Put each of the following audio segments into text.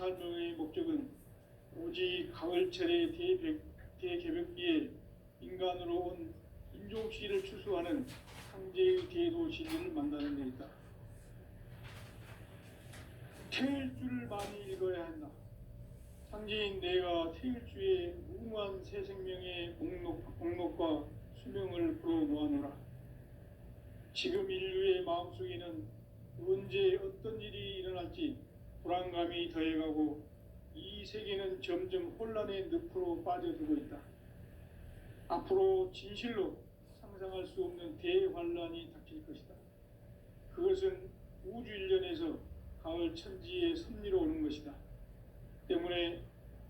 살명의 목적은 오직 가을철의 대개벽기에 인간으로 온 인종시를 추수하는 상제의 대도 진리를 만나는 데 있다. 태일주를 많이 읽어야 한다. 상제인 내가 태일주의 무궁한 새 생명의 목록과 수명을 풀어놓아노라. 지금 인류의 마음속에는 언제 어떤 일이 일어날지 불안감이 더해가고 이 세계는 점점 혼란의 늪으로 빠져들고 있다. 앞으로 진실로 상상할 수 없는 대환란이 닥칠 것이다. 그것은 우주 일련에서 가을 천지의 섭리로 오는 것이다. 때문에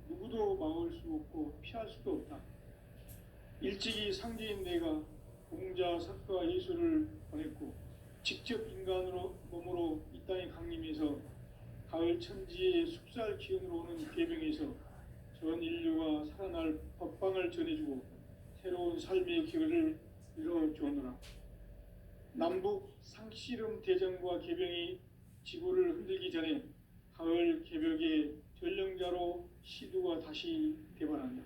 누구도 막을 수 없고 피할 수도 없다. 일찍이 상제인 내가 공자, 석가, 예수를 보냈고 직접 인간으로 몸으로 이 땅에 강림해서 가을 천지의 숙살 기운으로 오는 계명에서 전 인류가 살아날 법방을 전해주고 새로운 삶의 기회를 이뤄주오노라. 남북 상씨름 대전과 개병이 지구를 흔들기 전에 가을 개벽의 전령자로 시두가 다시 개발한다.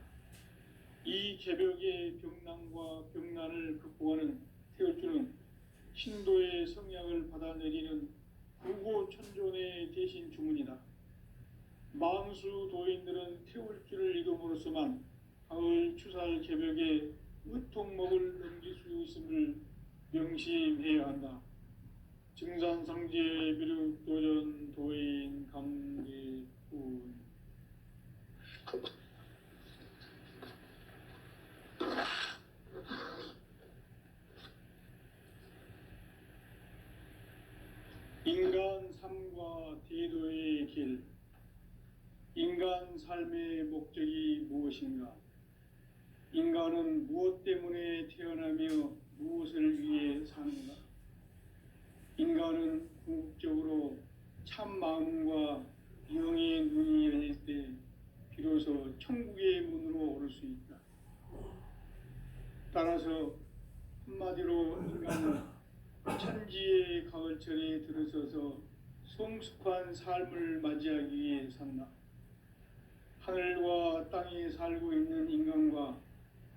이 개벽의 병난과 병난을 극복하는 태울주는 신도의 성약을 받아내리는 구고천존의 대신 주문이다. 만수 도인들은 태울주를 읽음으로써만 가을 추살 개벽의 의통목을 넘길 수 있음을 명심해야 한다. 증산상제 비륵도전 도인 강대군. 인간 삶과 대도의 길. 인간 삶의 목적이 무엇인가? 인간은 무엇 때문에 태어나며 무엇을 위해 사는가? 인간은 궁극적으로 참 마음과 영의 눈이 열릴 때 비로소 천국의 문으로 오를 수 있다. 따라서 한마디로 인간은 천지의 가을철에 들어서서 성숙한 삶을 맞이하기 위해 산다. 하늘과 땅에 살고 있는 인간과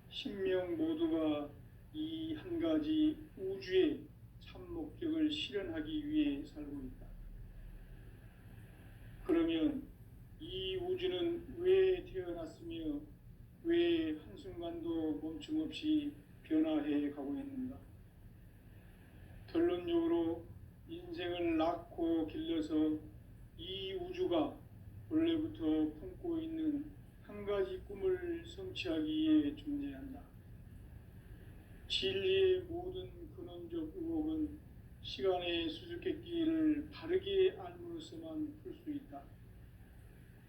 신명 모두가 이 한 가지 우주의 참 목적을 실현하기 위해 살고 있다. 그러면 이 우주는 왜 태어났으며 왜 한순간도 멈춤 없이 변화해 가고 있는가? 결론적으로 인생을 낳고 길러서 이 우주가 원래부터 품고 있는 한 가지 꿈을 성취하기 위해 존재한다. 진리의 모든 근원적 의혹은 시간의 수수께끼를 바르게 알므로써만 풀 수 있다.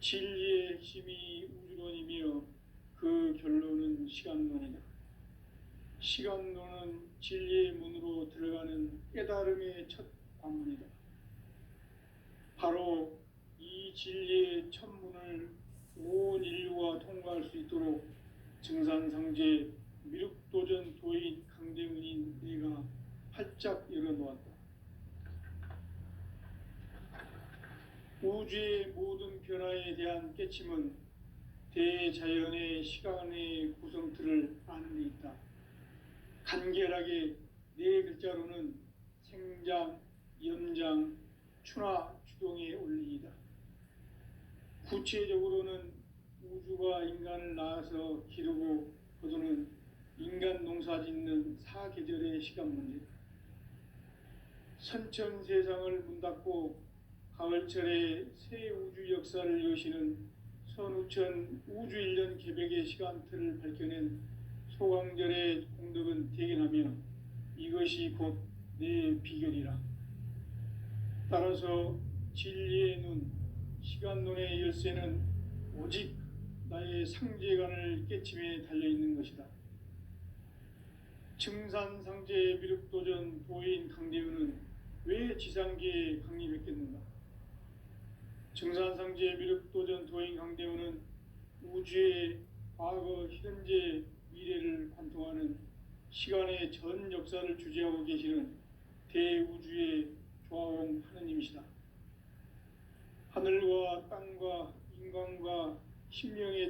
진리의 핵심이 우주론이며 그 결론은 시간론이다. 시간론은 진리의 문으로 들어가는 깨달음의 첫 관문이다. 바로 이 진리의 첫 문을 온 인류가 통과할 수 있도록 증산상제 미륵도전 도인 강대훈인 내가 활짝 열어놓았다. 우주의 모든 변화에 대한 깨침은 대자연의 시간의 구성틀을 아는 데 있다. 간결하게 네 글자로는 생장, 염장, 추나 추동의 원리이다. 구체적으로는 우주가 인간을 낳아서 기르고 거두는 인간 농사 짓는 사계절의 시간 문제다. 선천 세상을 문 닫고 가을철에 새 우주 역사를 여시는 선우천 우주일년 개벽의 시간틀을 밝혀낸 소강절의 공덕은 대견하며 이것이 곧 내 비결이라. 따라서 진리의 눈, 시간론의 열쇠는 오직 나의 상제관을 깨침에 달려있는 것이다. 증산상제 미륵도전 도인 강대훈은 왜 지상계에 강림했겠는가? 증산상제 미륵도전 도인 강대훈은 우주의 과거, 현재, 미래를 관통하는 시간의 전 역사를 주재하고 계시는 대우주의 조화원 하느님이시다. 하늘과 땅과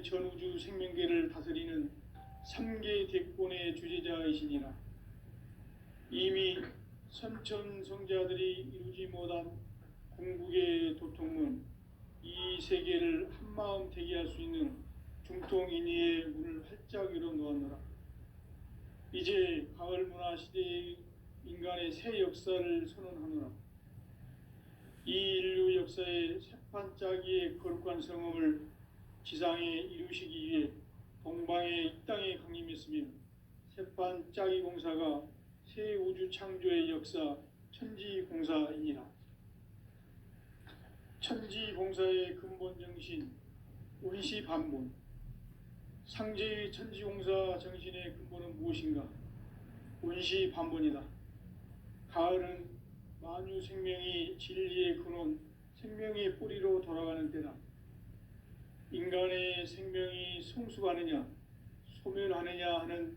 인간의 전우주 생명계를 다스리는 3계 대권의 주재자이시니라. 이미 선천성자들이 이루지 못한 궁극의 도통문, 이 세계를 한마음 되게 할 수 있는 중통인의의 문을 활짝 열어 놓았노라. 이제 가을 문화 시대의 인간의 새 역사를 선언하노라. 이 인류 역사의 새판짜기의 거룩한 성음을 지상에 이루시기 위해 동방의 이 땅에 강림했으며, 새판짜기 공사가 새 우주 창조의 역사 천지공사이니라. 천지공사의 근본 정신 운시반본. 상제의 천지공사 정신의 근본은 무엇인가? 운시반본이다. 가을은 만유 생명이 진리의 근원, 생명의 뿌리로 돌아가는 때다. 인간의 생명이 성숙하느냐 소멸하느냐 하는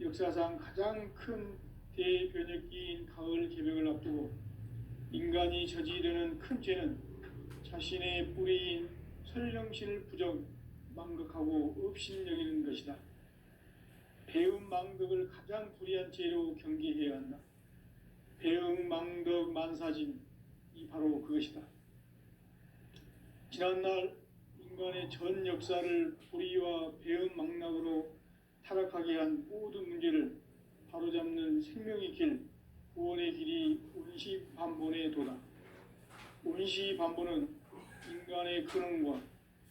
역사상 가장 큰 대변혁기인 가을 개벽을 앞두고 인간이 저지르는 큰 죄는 자신의 뿌리인 설령신을 부정, 망극하고 업신여기는 것이다. 배음 망덕을 가장 불의한 죄로 경계해야 한다. 배음 망덕 만사진, 이 바로 그것이다. 지난날 인간의 전 역사를 불의와 배음 망락으로 타락하게 한 모든 문제를 바로잡는 생명의 길, 구원의 길이 운시반본의 도다. 운시반본은 인간의 근원과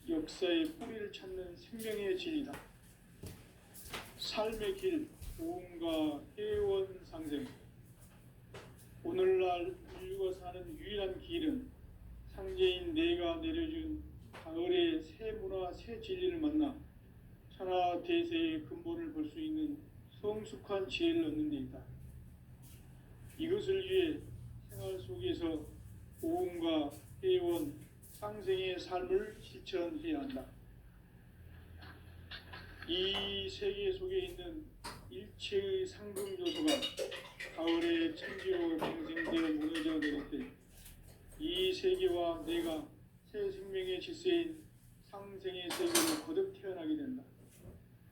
역사의 뿌리를 찾는 생명의 진리다. 삶의 길, 보험과 해원상생. 오늘날 인류가 사는 유일한 길은 상제인 내가 내려준 가을의 새 문화, 새 진리를 만나 천하 대세의 근본을 볼 수 있는 성숙한 지혜를 얻는 데 있다. 이것을 위해 생활 속에서 보험과 해원, 상생의 삶을 실천해야 한다. 이 세계 속에 있는 일체의 상금 요소가 가을의 천지로 경생되어 무너져 내릴 때 이 세계와 내가 새 생명의 질서인 상생의 세계로 거듭 태어나게 된다.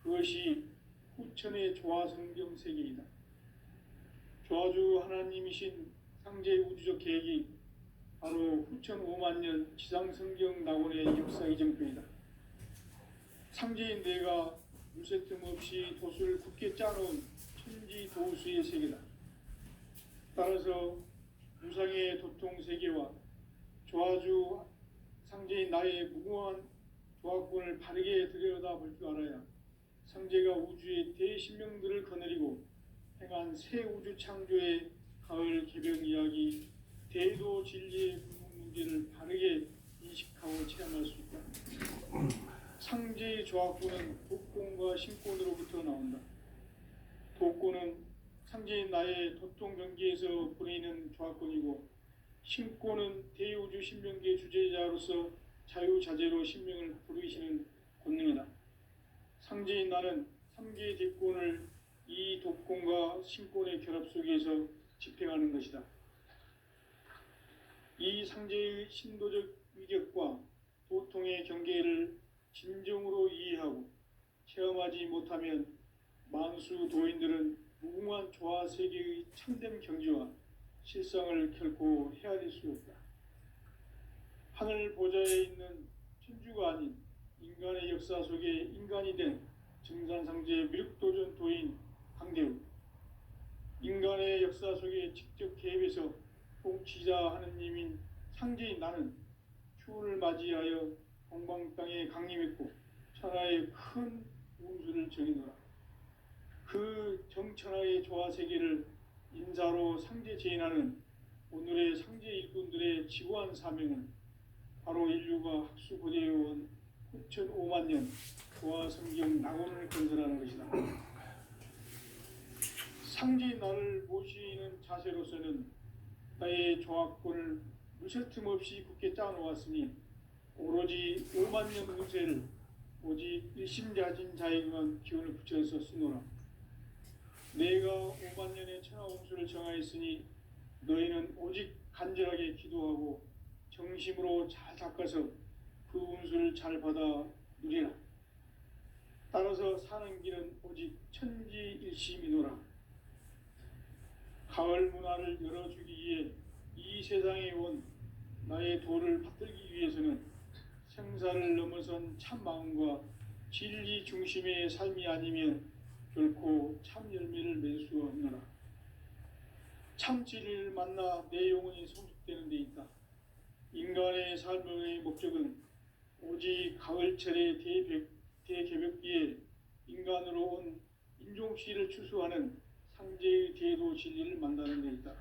그것이 후천의 조화성경 세계이다. 조화주 하나님이신 상제의 우주적 계획이 바로 후천 5만 년 지상성경 낙원의 역사 이정표이다. 상제인 내가 물새 틈 없이 도수를 굳게 짜놓은 천지 도수의 세계다. 따라서 무상의 도통 세계와 조화주 상제인 나의 무궁한 조화권을 바르게 들여다볼 줄 알아야 상제가 우주의 대신명들을 거느리고 행한 새 우주 창조의 가을 개벽 이야기, 대도 진리의 궁극 문제를 바르게 인식하고 체험할 수 있다. 상제의 조화권은 독권과 신권으로부터 나온다. 독권은 상제인 나의 도통 경계에서 보이는 조화권이고, 신권은 대우주 신명계 주제자로서 자유자재로 신명을 부르시는 권능이다. 상제인 나는 3계 대권을 이 독권과 신권의 결합 속에서 집행하는 것이다. 이 상제의 신도적 위격과 도통의 경계를 진정으로 이해하고 체험하지 못하면 만수 도인들은 무궁한 조화 세계의 참된 경지와 실상을 결코 헤아릴 수 없다. 하늘 보좌에 있는 천주가 아닌 인간의 역사 속에 인간이 된 증산상제 미륵도전 도인 강대우, 인간의 역사 속에 직접 개입해서 통치자 하느님인 상제인 나는 추운을 맞이하여 동방 땅에 강림했고 천하의 큰 운수를 정해놓으라. 그 정천하의 조화 세계를 인사로 상제 제인하는 오늘의 상제 일꾼들의 지구한 사명은 바로 인류가 학수고대해온 후천 5만 년 조화 성경 낙원을 건설하는 것이다. 상제인 나를 모시는 자세로서는 나의 조화권을 물새틈 없이 굳게 짜놓았으니 오로지 5만 년 운세를 오직 일심자진 자에게만 기운을 붙여서 쓰노라. 내가 5만 년의 천하 운수를 정하였으니 너희는 오직 간절하게 기도하고 정심으로 잘 닦아서 그 운수를 잘 받아 누리라. 따라서 사는 길은 오직 천지일심이노라. 가을 문화를 열어주기 위해 이 세상에 온 나의 도를 받들기 위해서는 생사를 넘어선 참 마음과 진리 중심의 삶이 아니면 결코 참 열매를 맺을 수 없노라. 참 진리를 만나 내 영혼이 성숙되는 데 있다. 인간의 삶의 목적은 오직 가을철의 대개벽기에 인간으로 온 인종씨를 추수하는 상제의 대도 진리를 만나는 데 있다.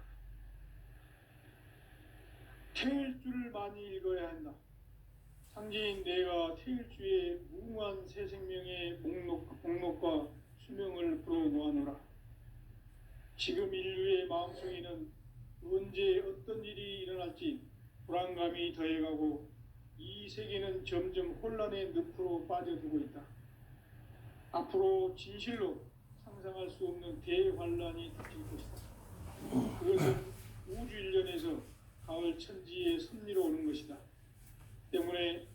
태일주를 많이 읽어야 한다. 상제인 내가 태일주의 무궁한 새 생명의 목록과 수명을 불어놓아노라. 지금 인류의 마음속에는 언제 어떤 일이 일어날지 불안감이 더해가고 이 세계는 점점 혼란의 늪으로 빠져들고 있다. 앞으로 진실로 상상할 수 없는 대환란이 닥칠 것이다. 그것은 우주 일련에서 가을 천지의 섭리로 오는 것이다. 때문에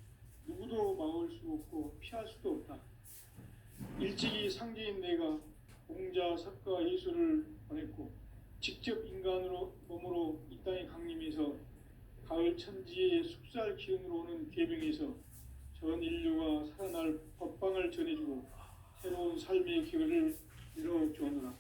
누구도 막을 수 없고 피할 수도 없다. 일찍이 상제인 내가 공자, 석가, 예수를 보냈고 직접 인간으로 몸으로 이 땅에 강림해서 가을 천지의 숙살 기운으로 오는 계병에서 전 인류가 살아날 법방을 전해주고 새로운 삶의 기회를 이뤄주었노라.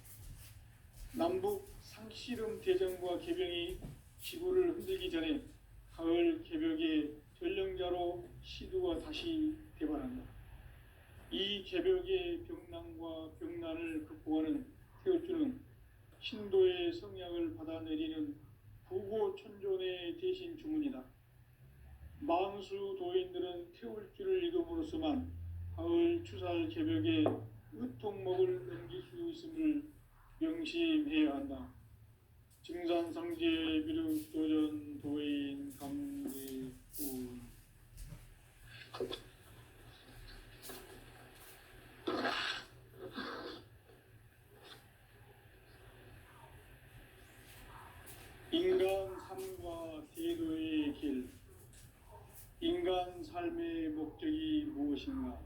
남북 상씨름 대전과 계병이 지구를 흔들기 전에 가을 개벽의 전령자로 시두가 다시 대발한다. 이 개벽의 병난과 병난을 극복하는 태울주는 신도의 성약을 받아내리는 부고천존의 대신 주문이다. 망수 도인들은 태울주를 읽음으로써만 가을 추살 개벽의 의통목을 넘길 수 있음을 명심해야 한다. 증산상제 비륵도전 도인 강대군. 인간 삶과 대도의 길. 인간 삶의 목적이 무엇인가?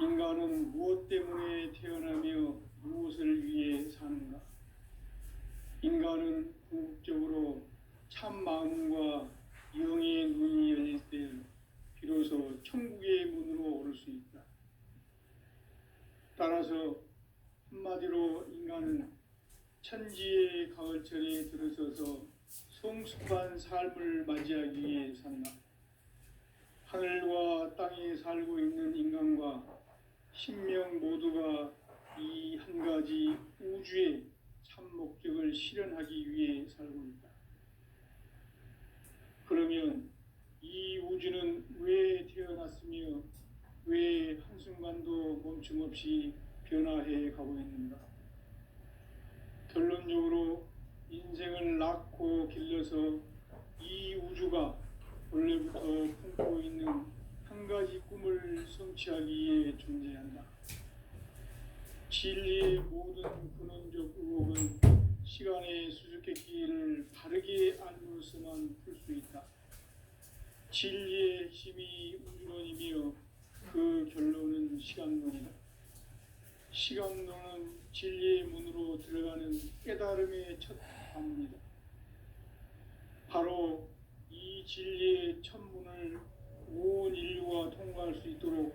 인간은 무엇 때문에 태어나며 무엇을 위해 사는가? 인간은 궁극적으로 참 마음과 영의 눈이 열릴 때 비로소 천국의 문으로 오를 수 있다. 따라서 한마디로 인간은 천지의 가을철에 들어서서 성숙한 삶을 맞이하기 위해 산다. 하늘과 땅에 살고 있는 인간과 신명 모두가 이 한 가지 우주의 참 목적을 실현하기 위해 살고 있다. 그러면 이 우주는 왜 태어났으며 왜 한순간도 멈춤없이 변화해 가고 있는가? 결론적으로 인생을 낳고 길러서 이 우주가 원래부터 품고 있는 한 가지 꿈을 성취하기 위해 존재한다. 진리의 모든 근원적 의혹은 시간의 수수께끼를 바르게 알므로서만 풀 수 있다. 진리의 힘이 우주론이며 그 결론은 시간론이다. 시간론은 진리의 문으로 들어가는 깨달음의 첫 관문이다. 바로 이 진리의 첫 문을 온 인류가 통과할 수 있도록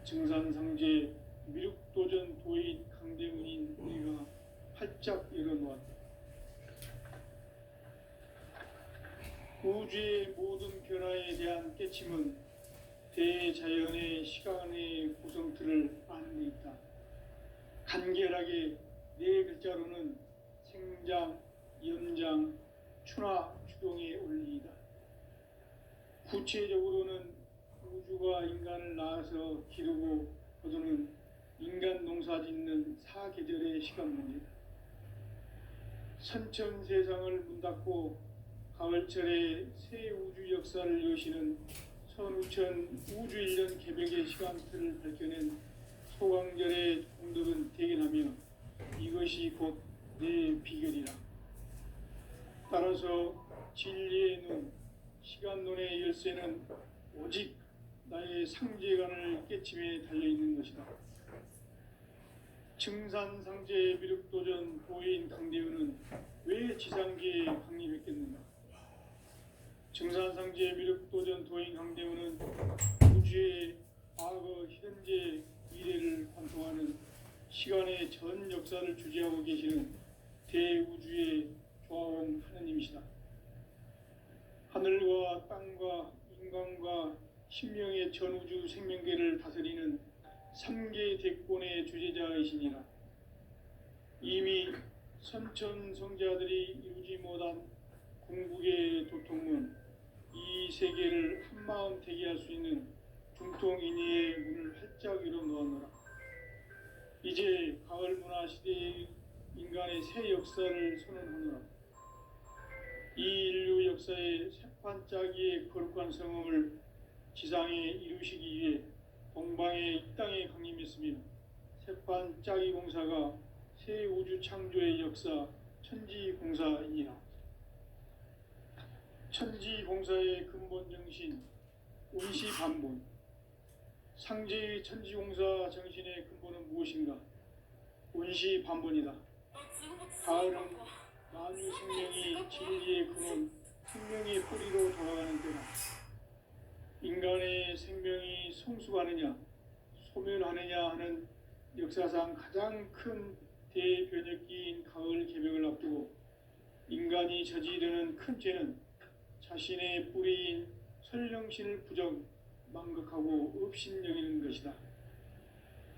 증산상제 미륵도전 도인 강대문인 내가 활짝 열어놓았다. 우주의 모든 변화에 대한 깨침은 대자연의 시간의 구성틀을 아는 데 있다. 간결하게 네 글자로는 생장, 연장, 추나, 추동의 원리이다. 구체적으로는 우주가 인간을 낳아서 기르고 거두는 인간 농사 짓는 사계절의 시간 문제다. 선천 세상을 문 닫고 가을철에 새 우주 역사를 여시는 선우천 우주일년 개벽의 시간틀을 밝혀낸 소강절의 공덕은 대견하며 이것이 곧 내 비결이라. 따라서 진리의 눈, 시간론의 열쇠는 오직 나의 인간의 상제관을 깨침에 달려있는 것이다. 증산상제 미륵도전 도인 강대우는 왜 지상계에 강림했겠는가? 증산상제 미륵도전 도인 강대우는 우주의 과거, 현재, 미래를 관통하는 시간의 전 역사를 주재하고 계시는 대우주의 조화원 하느님이시다. 하늘과 땅과 인간과 신명의 전우주 생명계를 다스리는 3개 대권의 주재자이시니라. 이미 선천성자들이 이루지 못한 궁극의 도통문, 이 세계를 한마음 되게 할 수 있는 중통인의의 문을 활짝 열어 놓았노라. 이제 가을 문화 시대의 인간의 새 역사를 선언하노라. 이 인류 역사의 새판짜기의 거룩한 성음을 지상에 이루시기 위해 동방의 이 땅에 강림했으며 새판짜기 공사가 새 우주 창조의 역사 천지공사이니라. 천지공사의 근본 정신 운시반본. 상제의 천지공사 정신의 근본은 무엇인가? 운시반본이다. 가을은 만유 생명이 진리의 근원, 생명의 뿌리로 돌아가는 때다. 인간의 생명이 성숙하느냐, 소멸하느냐 하는 역사상 가장 큰 대변혁기인 가을 개벽을 앞두고 인간이 저지르는 큰 죄는 자신의 뿌리인 설령신을 부정, 망극하고 업신여기는 것이다.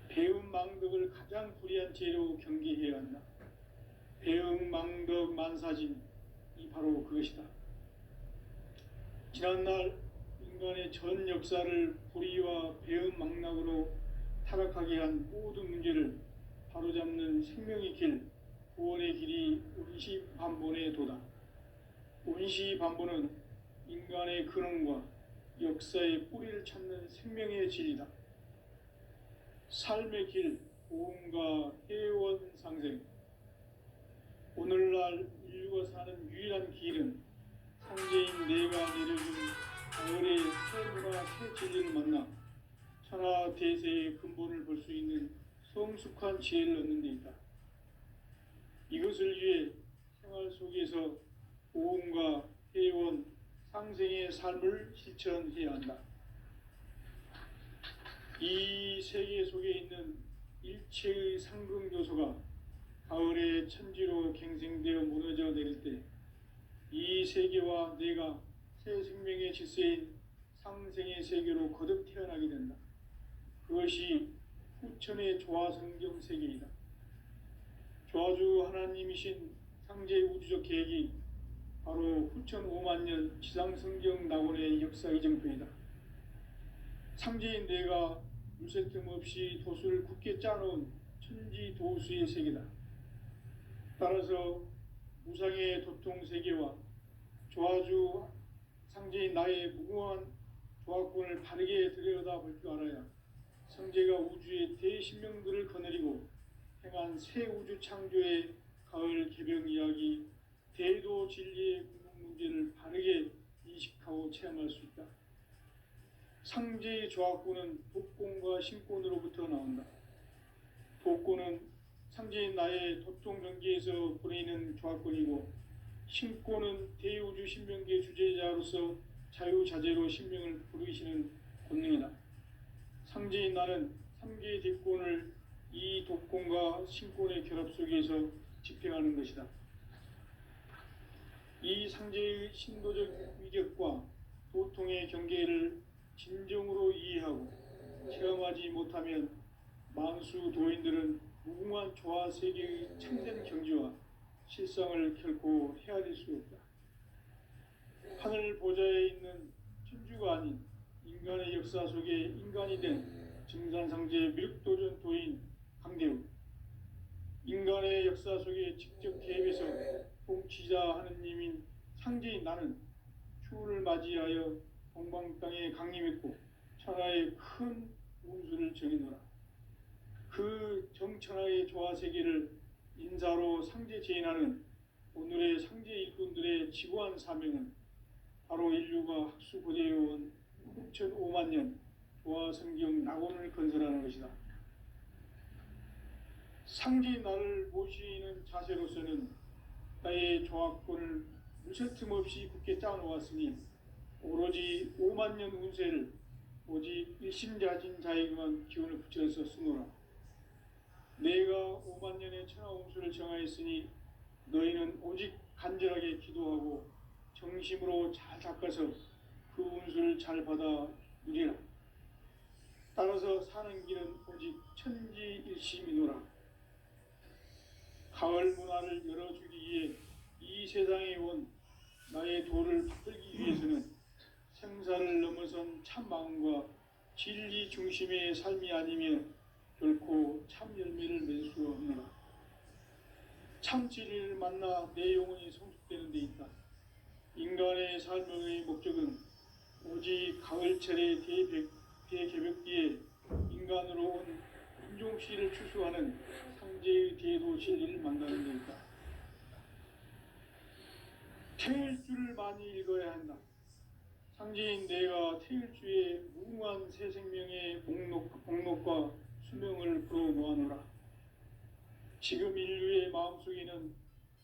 배음 망덕을 가장 불의한 죄로 경계해야 한다. 배음 망덕 만사진, 이 바로 그것이다. 지난날 인간의 전 역사를 불의와 배음 망락으로 타락하게 한 모든 문제를 바로잡는 생명의 길, 구원의 길이 운시반본의 도다. 운시반본은 인간의 근원과 역사의 뿌리를 찾는 생명의 진리다. 삶의 길, 고음과 해원 상생. 오늘날 인류가 사는 유일한 길은 상제인 내가 내려준 가을의 새 문화, 새 진리를 만나 천하 대세의 근본을 볼 수 있는 성숙한 지혜를 얻는 데 있다. 이것을 위해 생활 속에서 고음과 해원, 상생의 삶을 실천해야 한다. 이 세계 속에 있는 일체의 상극 요소가 가을의 천지로 갱생되어 무너져 내릴 때 이 세계와 내가 새 생명의 질서인 상생의 세계로 거듭 태어나게 된다. 그것이 후천의 조화성경 세계이다. 조화주 하나님이신 상제 우주적 계획이 바로 후천 5만 년 지상성경 낙원의 역사 이정표이다. 상제인 내가 물새 틈 없이 도수를 굳게 짜놓은 천지 도수의 세계다. 따라서 무상의 도통 세계와 조화주 상제인 나의 무궁한 조화권을 바르게 들여다볼 줄 알아야 성제가 우주의 대신명들을 거느리고 행한 새 우주 창조의 가을 개병 이야기, 대도 진리의 궁극 문제를 바르게 인식하고 체험할 수 있다. 상제의 조화권은 독권과 신권으로부터 나온다. 독권은 상제인 나의 도통 경계에서 보내는 조화권이고, 신권은 대우주 신명계 주제자로서 자유자재로 신명을 부르시는 권능이다. 상제인 나는 3개의 대권을 이 독권과 신권의 결합 속에서 집행하는 것이다. 이 상제의 신도적 위격과 도통의 경계를 진정으로 이해하고 체험하지 못하면 만수 도인들은 무궁한 조화 세계의 참된 경지와 실상을 결코 헤아릴 수 없다. 하늘 보좌에 있는 천주가 아닌 인간의 역사 속에 인간이 된 증산상제 미륵도전 도인 강대우, 인간의 역사 속에 직접 개입해서 통치자 하느님인 상제인 나는 추운을 맞이하여 동방 땅에 강림했고 천하의 큰 운수를 정해노라. 그 정천하의 조화세계를 인사로 상제 제인하는 오늘의 상제 일꾼들의 지구한 사명은 바로 인류가 학수고대해온 6천 5만 년 도화성경 낙원을 건설하는 것이다. 상제인 나를 모시는 자세로서는 나의 조합권을 무쇠틈 없이 굳게 짜놓았으니 오로지 5만 년 운세를 오직 일심자진 자에게만 기운을 붙여서 쓰노라. 내가 5만 년의 천하 운수를 정하였으니 너희는 오직 간절하게 기도하고 정심으로 잘 닦아서 그 운수를 잘 받아 누리라. 따라서 사는 길은 오직 천지일심이노라. 가을 문화를 열어주기 위해 이 세상에 온 나의 도를 받들기 위해서는 생사를 넘어선 참 마음과 진리 중심의 삶이 아니면 결코 참 열매를 맺을 수 없노라. 참 진리를 만나 내 영혼이 성숙되는 데 있다. 인간의 삶의 목적은 오직 가을철의 대개벽기에 인간으로 온 인종씨를 추수하는 상제의 대도 진리를 만나는 데 있다. 태일주를 많이 읽어야 한다. 상제인 내가 태일주의 무궁한 새 생명의 목록과 수명을 풀어놓아노라. 지금 인류의 마음속에는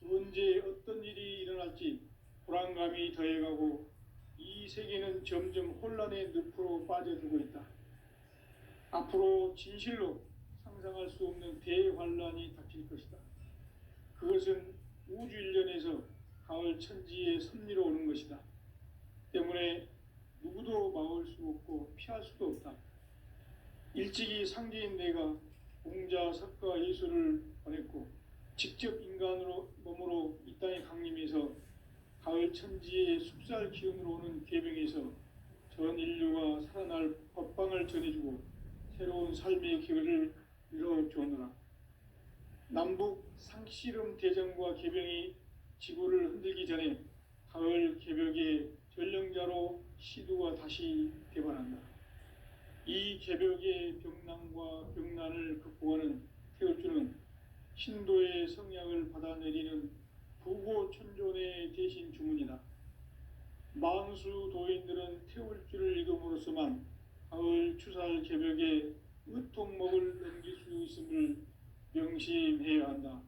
언제 어떤 일이 일어날지 불안감이 더해가고 이 세계는 점점 혼란의 늪으로 빠져들고 있다. 앞으로 진실로 상상할 수 없는 대환란이 닥칠 것이다. 그것은 우주 일련에서 가을 천지의 섭리로 오는 것이다. 때문에 누구도 막을 수 없고 피할 수도 없다. 일찍이 상제인 내가 공자, 석가, 예수를 보냈고 직접 인간으로 몸으로 이 땅에 강림해서 가을 천지의 숲살 기운으로 오는 계병에서 전 인류가 살아날 법방을 전해주고 새로운 삶의 길을 열어주었노라. 남북 상씨름 대전과 계병이 지구를 흔들기 전에 가을 개벽의 전령자로 시두가 다시 대반한다. 이 개벽의 병난과 병난을 극복하는 태울주는 신도의 성약을 받아내리는 부고천존의 대신 주문이다. 만수 도인들은 태울주를 읽음으로써만 가을 추살 개벽의 의통목을 넘길 수 있음을 명심해야 한다.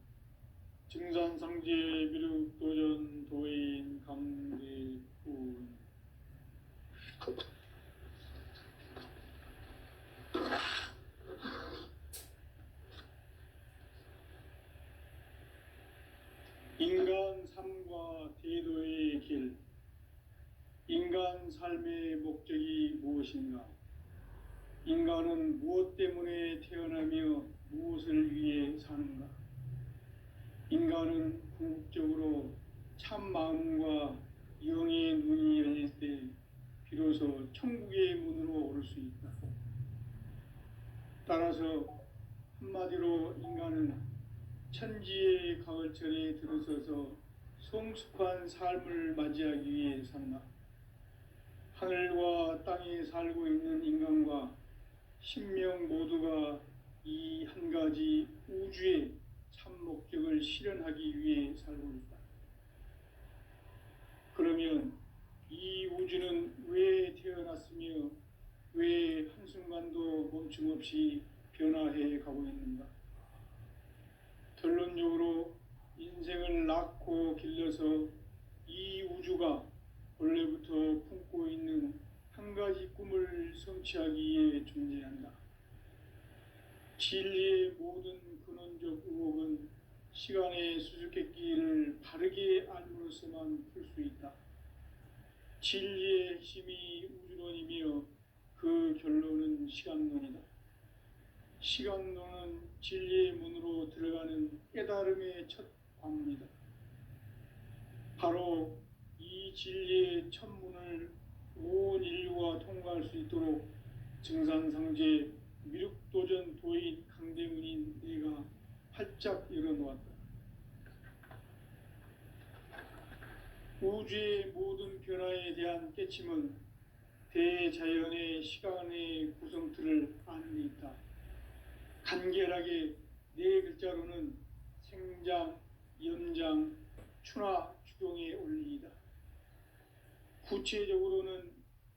증산상제 미륵도전 도인 강대군. 인간 삶과 대도의 길. 인간 삶의 목적이 무엇인가? 인간은 무엇 때문에 태어나며 무엇을 위해 사는가? 인간은 궁극적으로 참 마음과 영의 눈이 열릴 때 비로소 천국의 문으로 오를 수 있다. 따라서 한마디로 인간은 천지의 가을철에 들어서서 성숙한 삶을 맞이하기 위해 산다. 하늘과 땅에 살고 있는 인간과 신명 모두가 이 한 가지 우주의 참 목적을 실현하기 위해 살고 있다. 그러면 이 우주는 왜 태어났으며 왜 한순간도 멈춤 없이 변화해 가고 있는가? 결론적으로 인생을 낳고 길러서 이 우주가 원래부터 품고 있는 한 가지 꿈을 성취하기 위해 존재한다. 진리의 모든 근원적 의혹은 시간의 수수께끼를 바르게 알므로서만 풀 수 있다. 진리의 핵심이 우주론이며 그 결론은 시간론이다. 시간론은 진리의 문으로 들어가는 깨달음의 첫 관문이다. 바로 이 진리의 첫 문을 온 인류가 통과할 수 있도록 증산상제 미륵도전 도인 강대문인 내가 활짝 열어놓았다. 우주의 모든 변화에 대한 깨침은 대자연의 시간의 구성틀을 아는 데 있다. 간결하게 네 글자로는 생장, 연장, 추나 추동의 원리이다. 구체적으로는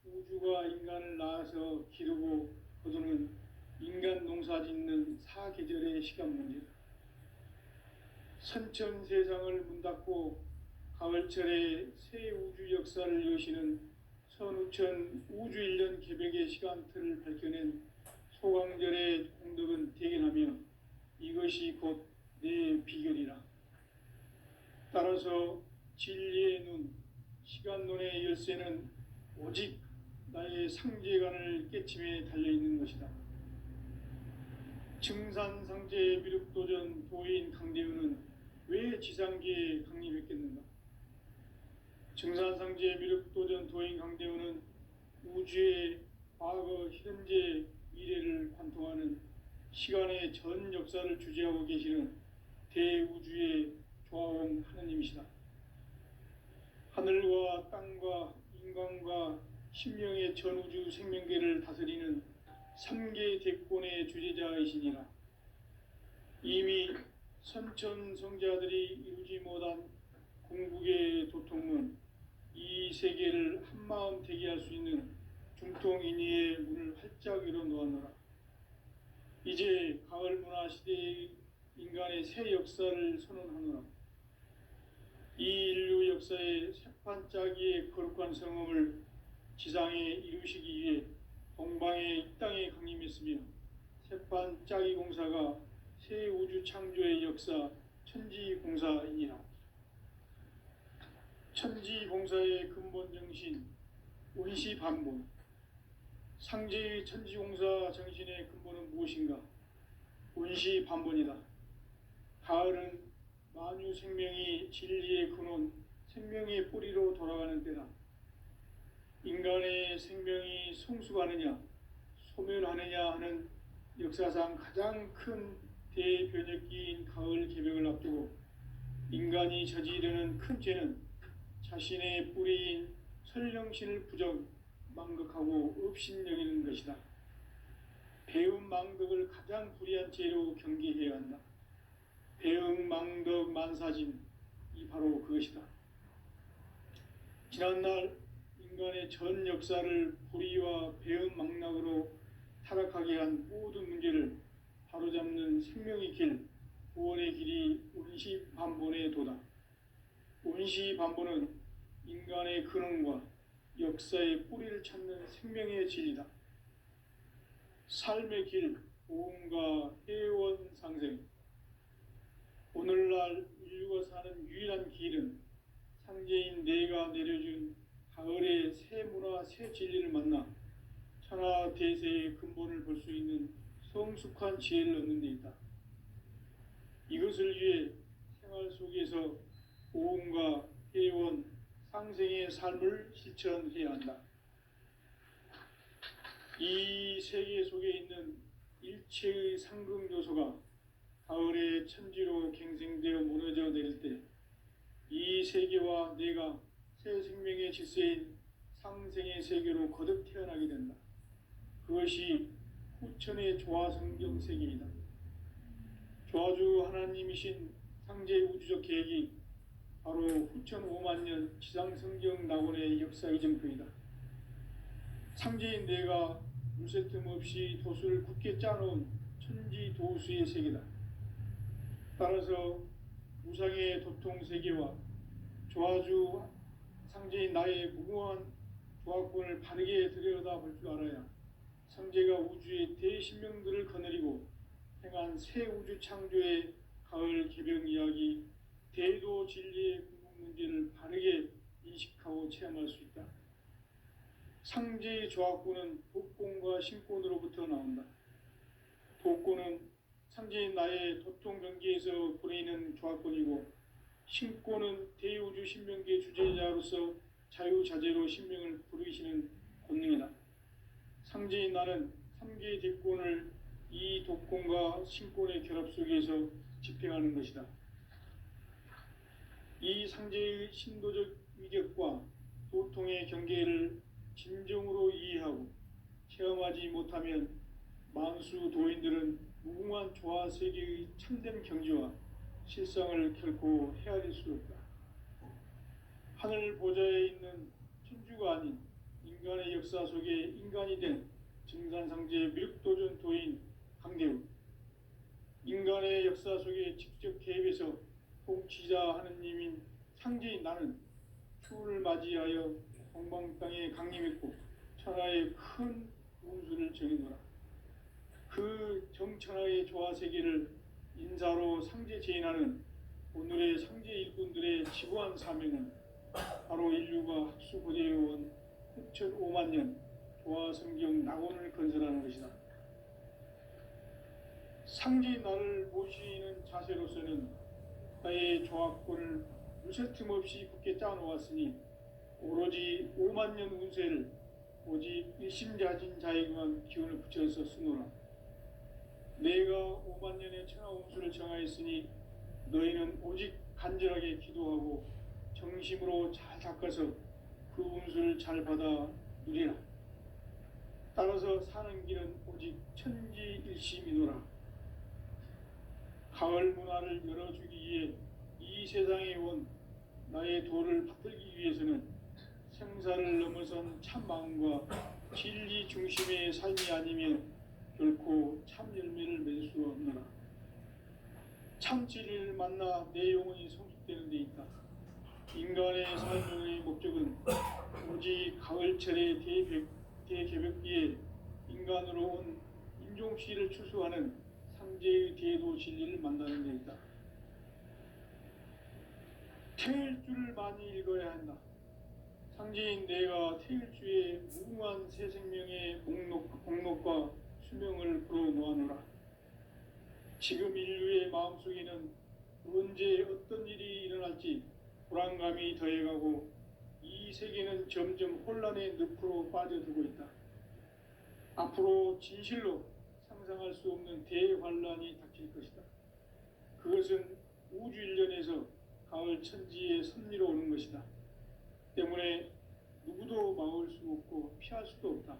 우주가 인간을 낳아서 기르고 망가짓는 사계절의 시간 문제. 선천 세상을 문 닫고 가을철에 새 우주 역사를 여시는 선우천 우주일년 개벽의 시간틀을 밝혀낸 소강절의 공덕은 대견하며 이것이 곧 내 비결이라. 따라서 진리의 눈, 시간론의 열쇠는 오직 나의 상제관을 깨침에 달려있는 것이다. 증산상제의 미륵도전 도인 강대우는 왜 지상계에 강림했겠는가? 증산상제의 미륵도전 도인 강대우는 우주의 과거, 현재, 미래를 관통하는 시간의 전 역사를 주재하고 계시는 대우주의 조화원 하느님이시다. 하늘과 땅과 인간과 심령의 전우주 생명계를 다스리는 3개 대권의 주재자이시니라. 이미 선천성자들이 이루지 못한 궁극의 도통문, 이 세계를 한마음 되게 할 수 있는 중통인의의 문을 활짝 열어놓았노라. 이제 가을 문화 시대의 인간의 새 역사를 선언하노라. 이 인류 역사의 새판짜기의 거룩한 성험을 지상에 이루시기 위해 동방의 이 땅에 강림했으며 새판짜기 공사가 새 우주 창조의 역사 천지공사이니라. 천지공사의 근본 정신 원시반본. 상제의 천지공사 정신의 근본은 무엇인가? 원시반본이다. 가을은 만유 생명이 진리의 근원, 생명의 뿌리로 돌아가는 때다. 인간의 생명이 성숙하느냐, 소멸하느냐 하는 역사상 가장 큰 대변혁기인 가을 개벽을 앞두고 인간이 저지르는 큰 죄는 자신의 뿌리인 설령신을 부정, 망극하고 업신여기는 것이다. 배음 망덕을 가장 불의한 죄로 경계해야 한다. 배음 망덕 만사진, 이 바로 그것이다. 지난날 인간의 전 역사를 불의와 배음 망락으로 타락하게 한 모든 문제를 바로잡는 생명의 길, 구원의 길이 원시반본의 도다. 원시반본은 인간의 근원과 역사의 뿌리를 찾는 생명의 진리다. 삶의 길, 보험과 회원 상생. 오늘날 인류가 사는 유일한 길은 상제인 내가 내려준 가을의 새 문화, 새 진리를 만나 천하 대세의 근본을 볼 수 있는 성숙한 지혜를 얻는 데 있다. 이것을 위해 생활 속에서 보험과 회원, 상생의 삶을 실천해야 한다. 이 세계 속에 있는 일체의 상승조소가 가을의 천지로 갱생되어 무너져 내릴 때 이 세계와 내가 새 생명의 질서인 상생의 세계로 거듭 태어나게 된다. 그것이 후천의 조화성경 세계이다. 조화주 하나님이신 상제 우주적 계획이 바로 후천 5만 년 지상성경 낙원의 역사 이정표이다. 상제인 내가 물새 틈 없이 도수를 굳게 짜놓은 천지 도수의 세계다. 따라서 우상의 도통 세계와 조화주 상제인 나의 무궁한 조화권을 바르게 들여다볼 줄 알아야 상제가 우주의 대신명들을 거느리고 행한 새 우주 창조의 가을 개벽 이야기, 대도 진리의 궁극 문제를 바르게 인식하고 체험할 수 있다. 상제의 조화권은 독권과 신권으로부터 나온다. 독권은 상제인 나의 도통 경계에서 보내는 조화권이고, 신권은 대우주 신명계 주제자로서 자유자재로 신명을 부르시는 권능이다. 상제인 나는 3개의 대권을 이 독권과 신권의 결합 속에서 집행하는 것이다. 이 상제의 신도적 위격과 도통의 경계를 진정으로 이해하고 체험하지 못하면 만수 도인들은 무궁한 조화 세계의 참된 경지와 실상을 결코 헤아릴 수 없다. 하늘 보좌에 있는 천주가 아닌 인간의 역사 속에 인간이 된 증산상제 미륵도전 도인 강대훈. 인간의 역사 속에 직접 개입해서 통치자 하느님인 상제인 나는 추운을 맞이하여 동방 땅에 강림했고 천하의 큰 운수를 정해노라. 그 정천하의 조화세계를 인사로 상제 제인하는 오늘의 상제 일꾼들의 지구한 사명은 바로 인류가 학수고대해온 6,5만 년 조화성경 낙원을 건설하는 것이다. 상제인 나를 모시는 자세로서는 나의 조합권을 무쇠틈 없이 굳게 짜놓았으니 오로지 5만 년 운세를 오직 일심자진 자에게만 기운을 붙여서 쓰노라. 내가 5만 년의 천하 운수를 정하였으니 너희는 오직 간절하게 기도하고 정심으로 잘 닦아서 그 운수를 잘 받아 누리라. 따라서 사는 길은 오직 천지일심이노라. 가을 문화를 열어주기 위해 이 세상에 온 나의 도를 받들기 위해서는 생사를 넘어선 참 마음과 진리 중심의 삶이 아니면 결코 참 열매를 맺을 수 없노라. 참 진리를 만나 내 영혼이 성숙되는 데 있다. 인간의 삶의 목적은 오직 가을철의 대개벽기에 인간으로 온 인종시를 추수하는 상제의 대도 진리를 만나는 데 있다. 태일주를 많이 읽어야 한다. 상제인 내가 태일주의 무궁한 새 생명의 목록과 수명을 불어놓아노라. 지금 인류의 마음속에는 언제 어떤 일이 일어날지 불안감이 더해가고 이 세계는 점점 혼란의 늪으로 빠져들고 있다. 앞으로 진실로 상상할 수 없는 대환란이 닥칠 것이다. 그것은 우주 일련에서 가을 천지의 섭리로 오는 것이다. 때문에 누구도 막을 수 없고 피할 수도 없다.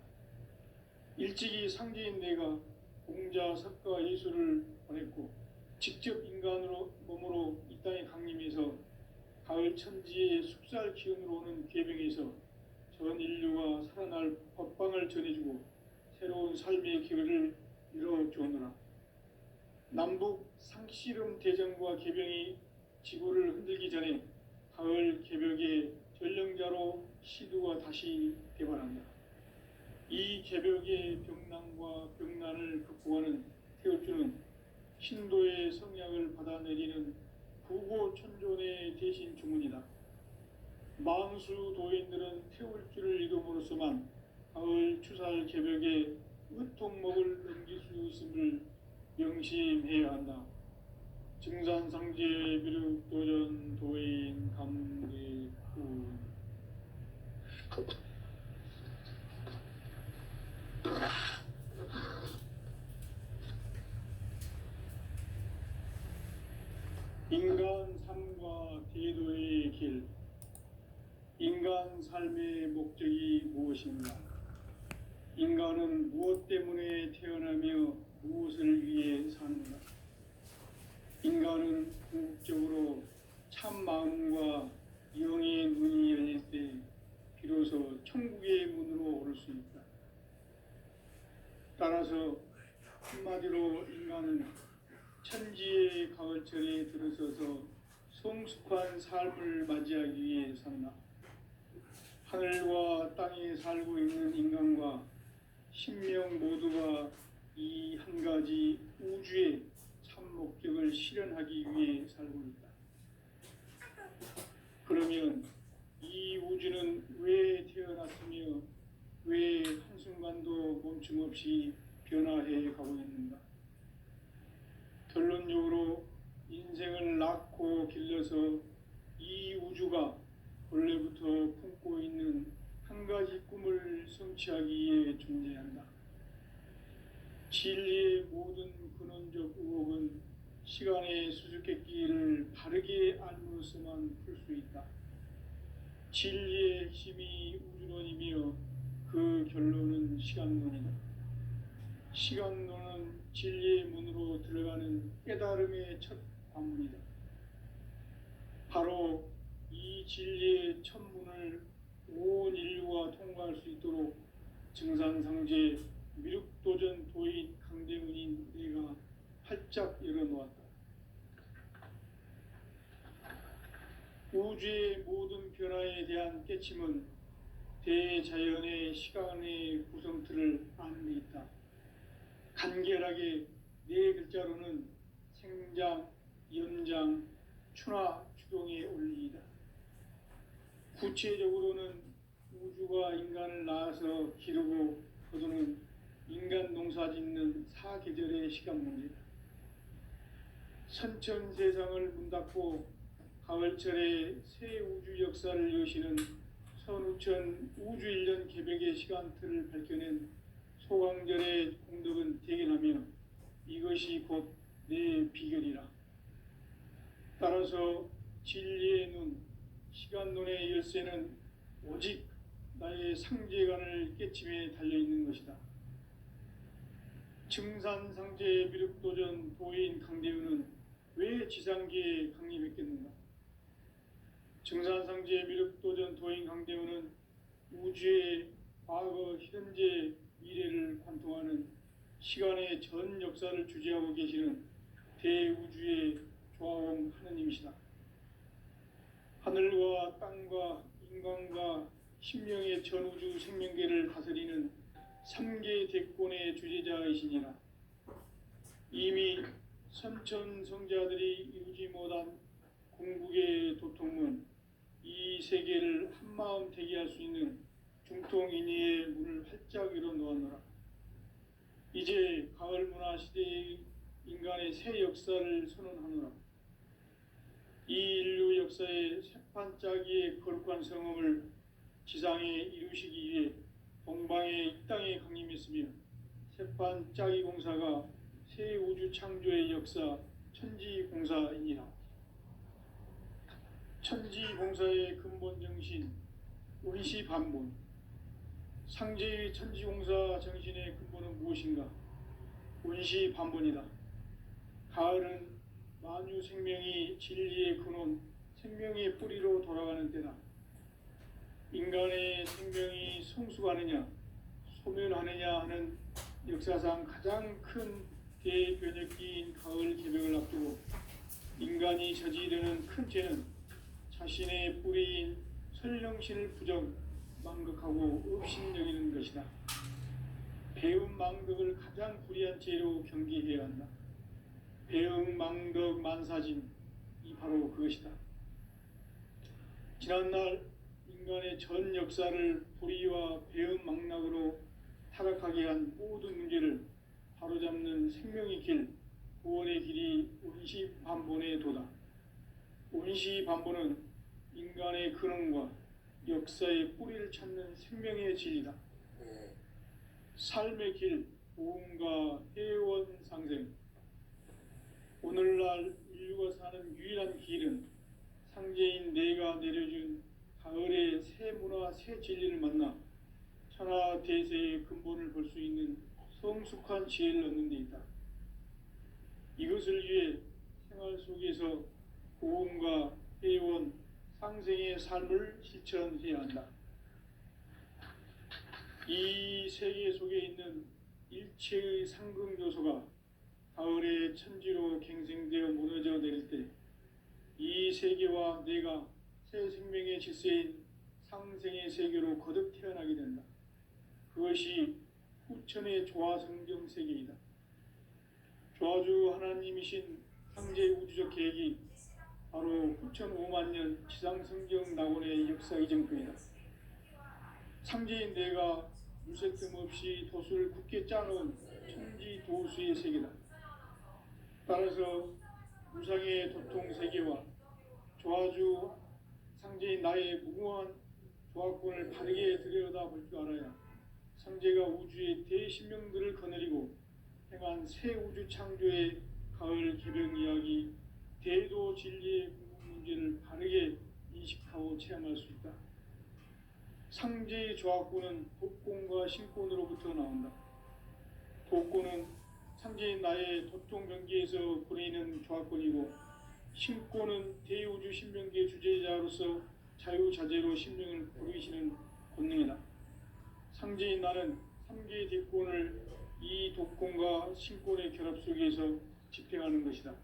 일찍이 상제인 내가 공자, 석가, 예수를 보냈고 직접 인간으로 몸으로 이 땅에 강림해서 가을 천지의 숲살 기운으로 오는 계병에서 전 인류가 살아날 법방을 전해주고 새로운 삶의 기회를 이뤄주었노라. 남북 상씨름 대전과 계병이 지구를 흔들기 전에 가을 개벽의 전령자로 시두가 다시 개발한다. 이 개벽의 병난과 병난을 극복하는 태울주는 신도의 성약을 받아내리는 구고천존의 대신 주문이다. 망수 도인들은 태울주를 이름으로서만 가을 추살 개벽의 으통목을 넘길 수 있음을 명심해야 한다. 증산상제 미륵도전 도인 감리군. 인간 삶과 대도의 길. 인간 삶의 목적이 무엇인가? 인간은 무엇 때문에 태어나며 무엇을 위해 사는가? 인간은 궁극적으로 참 마음과 영의 눈이 열릴 때 비로소 천국의 문으로 오를 수 있다. 따라서 한마디로 인간은 천지의 가을철에 들어서서 성숙한 삶을 맞이하기 위해 산다. 하늘과 땅에 살고 있는 인간과 신명 모두가 이 한 가지 우주의 참 목적을 실현하기 위해 살고 있다. 그러면 이 우주는 왜 태어났으며 왜 한순간도 멈춤 없이 변화해 가고 있는가? 결론적으로 인생을 낳고 길러서 이 우주가 원래부터 품고 있는 한 가지 꿈을 성취하기 위해 존재한다. 진리의 모든 근원적 의혹은 시간의 수수께끼를 바르게 알므로서만 풀 수 있다. 진리의 핵심이 우주론이며 그 결론은 시간론이다. 시간론은 진리의 문으로 들어가는 깨달음의 첫 관문이다. 바로 이 진리의 첫 문을 온 인류가 통과할 수 있도록 증산상제 미륵도전 도인 강대문인 우주의 모든 변화에 대한 깨침은 대자연의 시간의 구성틀을 아는 데 있다. 간결하게 네 글자로는 생장, 연장, 추나 추동의 원리이다. 구체적으로는 우주가 인간을 낳아서 기르고 거두는 인간 농사 짓는 사계절의 시간 문제다. 선천 세상을 문닫고 가을철에 새 우주 역사를 여시는 선우천 우주 1년 개벽의 시간틀을 밝혀낸 소강절의 공덕은 대견하며 이것이 곧 내 비결이라. 따라서 진리의 눈, 시간론의 열쇠는 오직 나의 상제관을 깨침에 달려있는 것이다. 증산상제 미륵도전 도인 강대우는 왜 지상계에 강림했겠는가? 증산상제 미륵도전 도인 강대우는 우주의 과거, 현재, 미래를 관통하는 시간의 전 역사를 주재하고 계시는 대우주의 조화원 하느님이시다. 하늘과 땅과 인간과 신명의 전우주 생명계를 다스리는 3계 대권의 주재자이시니라. 이미 선천성자들이 이루지 못한 궁극의 도통문, 이 세계를 한마음 대기할 수 있는 중통인의의 문을 활짝 열어 놓았노라. 이제 가을 문화 시대의 인간의 새 역사를 선언하노라. 이 인류 역사의 새판짜기의 거룩한 성음을 지상에 이루시기 위해 동방의 이 땅에 강림했으며 새판짜기 공사가 새 우주 창조의 역사 천지공사이니라. 천지공사의 근본 정신 원시반본. 상제의 천지공사 정신의 근본은 무엇인가? 원시반본이다. 가을은 만유 생명이 진리의 근원, 생명의 뿌리로 돌아가는 때다. 인간의 생명이 성숙하느냐, 소멸하느냐 하는 역사상 가장 큰 대변혁기인 가을 개벽을 앞두고 인간이 저지르는 큰 죄는 자신의 뿌리인 설령신을 부정, 망극하고 업신여기는 것이다. 배움 망덕을 가장 불의한 죄로 경계해야 한다. 배움 망덕 만사진, 이 바로 그것이다. 지난날 인간의 전 역사를 불의와 배움 망락으로 타락하게 한 모든 문제를 바로잡는 생명의 길, 구원의 길이 원시반본의 도다. 원시반본은 인간의 근원과 역사의 뿌리를 찾는 생명의 진리다. 삶의 길, 보험과 회원 상생. 오늘날 인류가 사는 유일한 길은 상제인 내가 내려준 가을의 새 문화, 새 진리를 만나 천하 대세의 근본을 볼 수 있는 성숙한 지혜를 얻는 데 있다. 이것을 위해 생활 속에서 보험과 회원, 상생의 삶을 실천해야 한다. 이 세계 속에 있는 일체의 상극 요소가 가을의 천지로 갱생되어 무너져 내릴 때 이 세계와 내가 새 생명의 질서인 상생의 세계로 거듭 태어나게 된다. 그것이 후천의 조화성경 세계이다. 조화주 하나님이신 상제 우주적 계획이 바로 후천 5만 년 지상성경 낙원의 역사 이정표이다. 상제인 내가 물새 틈 없이 도수를 굳게 짜놓은 천지 도수의 세계다. 따라서 무상의 도통 세계와 조화주 상제인 나의 무궁한 조화권을 바르게 들여다볼 줄 알아야 상제가 우주의 대신명들을 거느리고 행한 새 우주 창조의 가을 개벽 이야기, 대도 진리의 궁극 문제를 바르게 인식하고 체험할 수 있다. 상제의 조화권은 독권과 신권으로부터 나온다. 독권은 상제인 나의 도통 경계에서 보내는 조화권이고, 신권은 대우주 신명계 주제자로서 자유자재로 신명을 부르시는 권능이다. 상제인 나는 3개 대권을 이 독권과 신권의 결합 속에서 집행하는 것이다.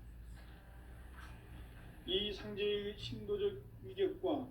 이 상제의 신도적 위격과